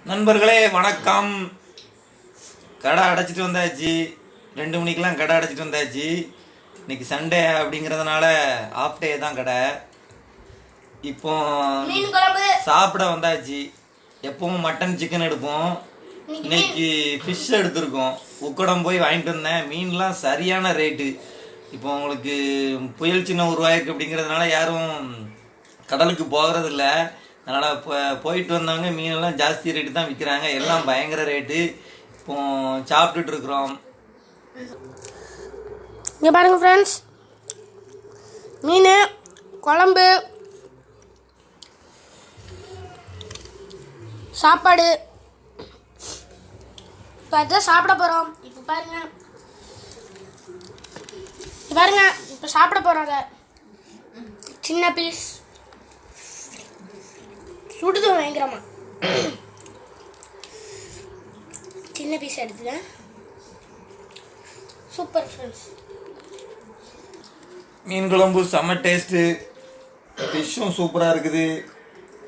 நண்பர்களே வணக்கம். கடை அடைச்சிட்டு வந்தாச்சு. 2 மணிக்கெலாம் கடை அடைச்சிட்டு வந்தாச்சு. இன்னைக்கு சண்டே அப்படிங்கிறதுனால ஆஃப் டே தான் கடை. இப்போ சாப்பிட வந்தாச்சு. எப்பவும் மட்டன் சிக்கன் எடுப்போம். இன்னைக்கு ஃபிஷ் எடுத்திருக்கோம். உக்கடம் போய் வாங்கிட்டு வந்தேன். மீன்லாம் சரியான ரேட்டு. இப்போ உங்களுக்கு புயல் சின்ன உருவாயிருக்கு அப்படிங்கிறதுனால யாரும் கடலுக்கு போகிறதில்ல. அதனால் போயிட்டு வந்தவங்க மீனெல்லாம் ஜாஸ்தி ரேட்டு தான் விற்கிறாங்க. எல்லாம் பயங்கர ரேட்டு. இப்போ சாப்பிட்டுட்டு இருக்கிறோம். இங்கே பாருங்கள் ஃப்ரெண்ட்ஸ், மீன் குழம்பு சாப்பாடு இப்போ அதான் சாப்பிட போகிறோம். இப்போ பாருங்க இப்போ சாப்பிட போகிறோங்க. சின்ன பீஸ் சுடுது பயங்கரமா. சின்ன பீஸ் எடுத்துதான் சூப்பர் ஃப்ரெண்ட்ஸ். மீன் குழம்பு செம்ம டேஸ்ட்டு. ஃபிஷ்ஷும் சூப்பராக இருக்குது.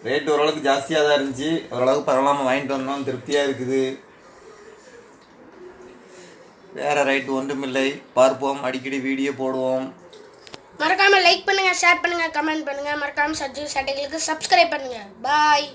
ரேட்டு ஓரளவுக்கு ஜாஸ்தியாக தான் இருந்துச்சு. ஓரளவுக்கு பரவாயில்லாமல் வாங்கிட்டு வந்தோம். திருப்தியாக இருக்குது. வேற ரைட்டு ஒன்றுமில்லை. பார்ப்போம், அடிக்கடி வீடியோ போடுவோம். மறக்காம லைக் பண்ணுங்க, ஷேர் பண்ணுங்க, கமெண்ட் பண்ணுங்க. மறக்காம சஜ்ஜு சட்டைகளுக்கு சப்ஸ்கிரைப் பண்ணுங்க. பாய்.